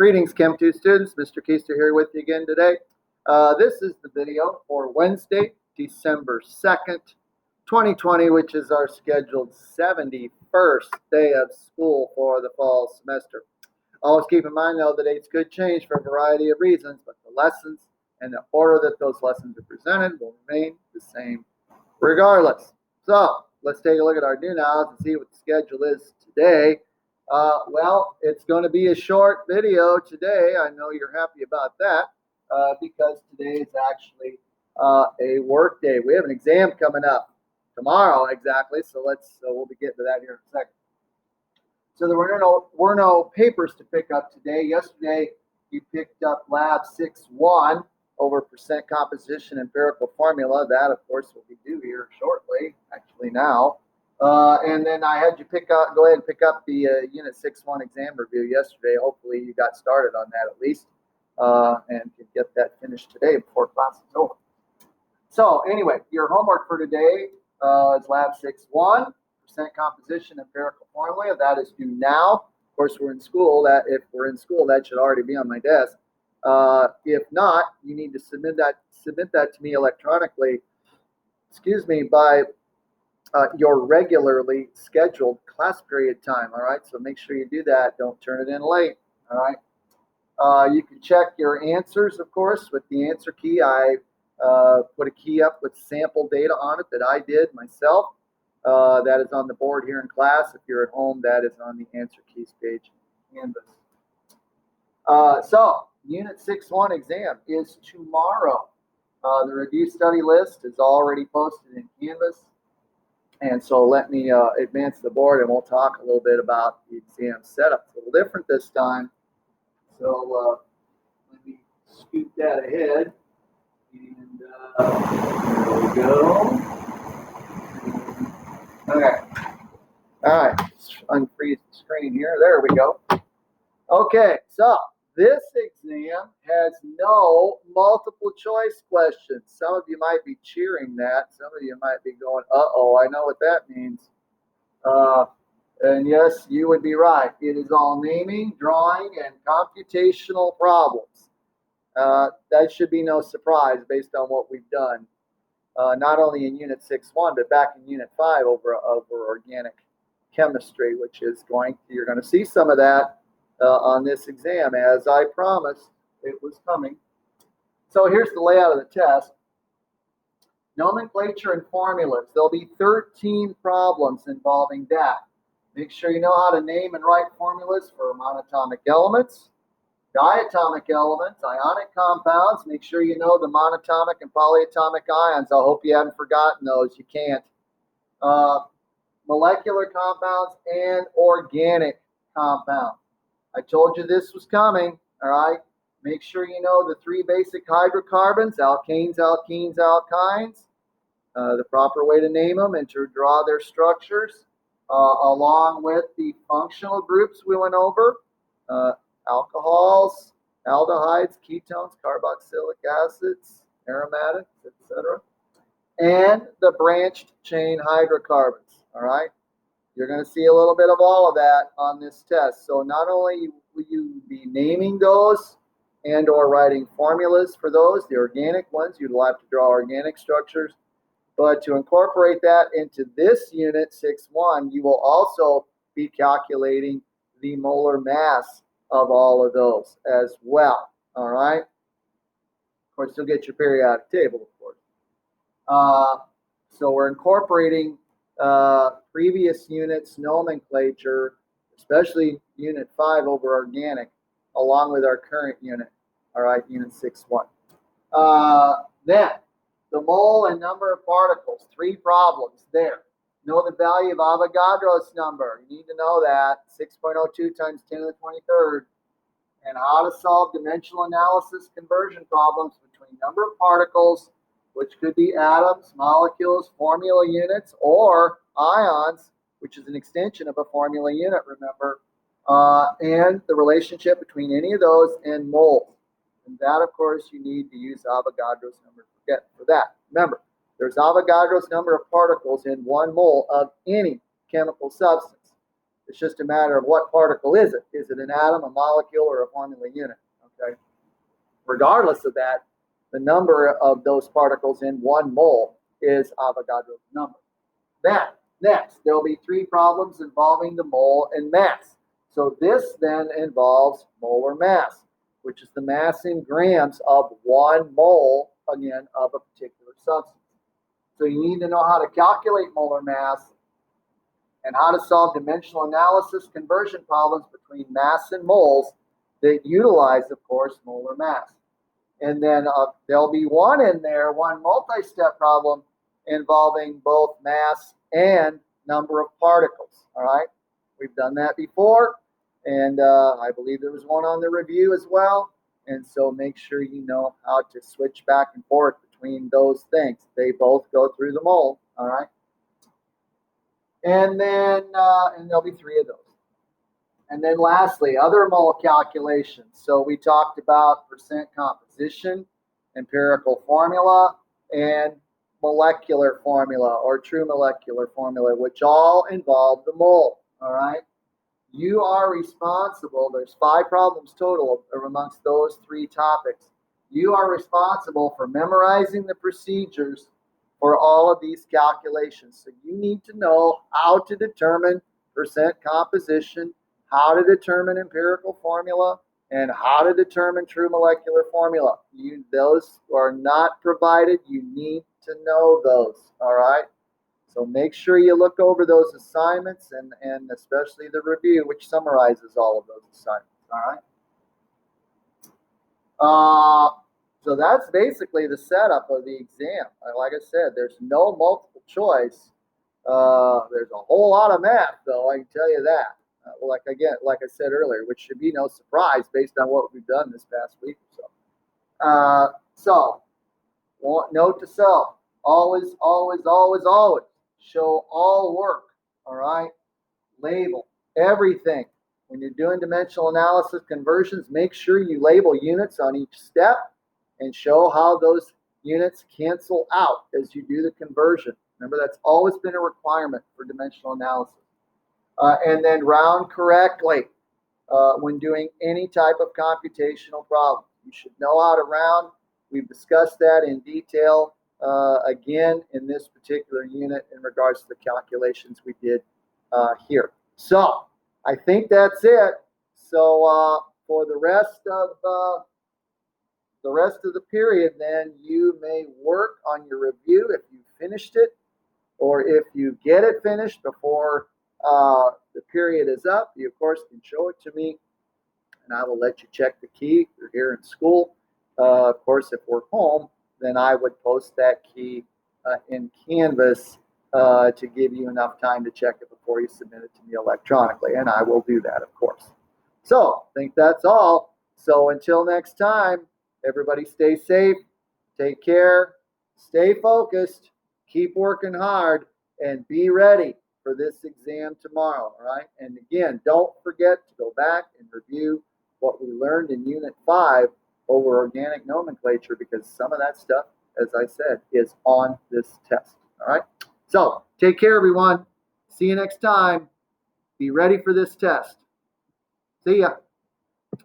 Greetings, Chem 2 students. Mr. Keister here with you again today. This is the video for Wednesday, December 2nd, 2020, which is our scheduled 71st day of school for the fall semester. Always keep in mind, though, the dates could change for a variety of reasons, but the lessons and the order that those lessons are presented will remain the same regardless. So let's take a look at our do nows and see what the schedule is today. Well, it's going to be a short video today. I know you're happy about that because today is actually a work day. We have an exam coming up tomorrow exactly, so we'll be getting to that here in a second. So there were no papers to pick up today. Yesterday you picked up Lab 6-1 over percent composition empirical formula. That, of course, will be due here shortly, actually now. And then I had you go ahead and pick up the Unit 6-1 exam review yesterday. Hopefully you got started on that at least and can get that finished today before class is over. So anyway, your homework for today is Lab 6-1, percent composition empirical formula. That is due now. Of course, we're in school. If we're in school, that should already be on my desk. If not, you need to submit that to me electronically. By your regularly scheduled class period time. All right, so make sure you do that. Don't turn it in late. All right. You can check your answers, of course, with the answer key. I put a key up with sample data on it that I did myself. That is on the board here in class. If you're at home, that is on the answer keys page in Canvas. So Unit 6-1 exam is tomorrow. The review study list is already posted in Canvas. And so let me advance the board and we'll talk a little bit about the exam setup. It's a little different this time. So let me scoot that ahead. And there we go. Okay. All right. Let's unfreeze the screen here. There we go. Okay. So this exam has no multiple choice questions. Some of you might be cheering that. Some of you might be going, uh-oh, I know what that means. And yes, you would be right. It is all naming, drawing, and computational problems. That should be no surprise based on what we've done, not only in Unit 6-1, but back in Unit 5 over organic chemistry, which is you're going to see some of that on this exam, as I promised it was coming. So here's the layout of the test. Nomenclature and formulas. There'll be 13 problems involving that. Make sure you know how to name and write formulas for monatomic elements, diatomic elements, ionic compounds. Make sure you know the monatomic and polyatomic ions. I hope you haven't forgotten those. You can't. Molecular compounds and organic compounds. I told you this was coming, all right? Make sure you know the 3 basic hydrocarbons, alkanes, alkenes, alkynes, the proper way to name them and to draw their structures, along with the functional groups we went over, alcohols, aldehydes, ketones, carboxylic acids, aromatics, etc., and the branched chain hydrocarbons, all right? You're going to see a little bit of all of that on this test. So not only will you be naming those and or writing formulas for those, the organic ones, you'll have to draw organic structures, but to incorporate that into this Unit 6-1, you will also be calculating the molar mass of all of those as well, all right? Of course, you'll get your periodic table, of course. So we're incorporating previous units nomenclature, especially Unit 5 over organic, along with our current unit, all right, Unit 6-1. Then, the mole and number of particles, 3 problems there. Know the value of Avogadro's number. You need to know that, 6.02 times 10 to the 23rd. And how to solve dimensional analysis conversion problems between number of particles, which could be atoms, molecules, formula units, or ions, which is an extension of a formula unit, remember, and the relationship between any of those and moles. And that, of course, you need to use Avogadro's number for that. Remember, there's Avogadro's number of particles in 1 mole of any chemical substance. It's just a matter of what particle is it? Is it an atom, a molecule, or a formula unit? Okay. Regardless of that, the number of those particles in 1 mole is Avogadro's number. Then, next, there will be 3 problems involving the mole and mass. So this then involves molar mass, which is the mass in grams of 1 mole, again, of a particular substance. So you need to know how to calculate molar mass and how to solve dimensional analysis conversion problems between mass and moles that utilize, of course, molar mass. And then there'll be one in there, one multi-step problem involving both mass and number of particles. All right, we've done that before, and I believe there was one on the review as well. And so make sure you know how to switch back and forth between those things. They both go through the mole. All right, and then there'll be 3 of those. And then lastly, other mole calculations. So we talked about percent composition, empirical formula, and molecular formula or true molecular formula, which all involve the mole. All right. You are responsible. There's 5 problems total amongst those 3 topics. You are responsible for memorizing the procedures for all of these calculations. So you need to know how to determine percent composition, how to determine empirical formula, and how to determine true molecular formula. Those are not provided. You need to know those, all right? So make sure you look over those assignments and especially the review, which summarizes all of those assignments, all right? So that's basically the setup of the exam. Like I said, there's no multiple choice. There's a whole lot of math, though, I can tell you that. Like I said earlier, which should be no surprise based on what we've done this past week or so. Note to self: always, always, always, always show all work. All right, label everything. When you're doing dimensional analysis conversions, make sure you label units on each step and show how those units cancel out as you do the conversion. Remember, that's always been a requirement for dimensional analysis. And then round correctly when doing any type of computational problem. You should know how to round. We've discussed that in detail again in this particular unit in regards to the calculations we did here. So I think that's it. So for the rest of the period, then you may work on your review if you finished it, or if you get it finished before the period is up. You, of course, can show it to me, and I will let you check the key if you're here in school. Of course, if we're home, then I would post that key in Canvas to give you enough time to check it before you submit it to me electronically, and I will do that, of course. So I think that's all. So until next time, everybody stay safe, take care, stay focused, keep working hard, and be ready for this exam tomorrow, all right? And again, don't forget to go back and review what we learned in Unit 5 over organic nomenclature, because some of that stuff, as I said, is on this test, all right? So take care, everyone. See you next time. Be ready for this test. See ya.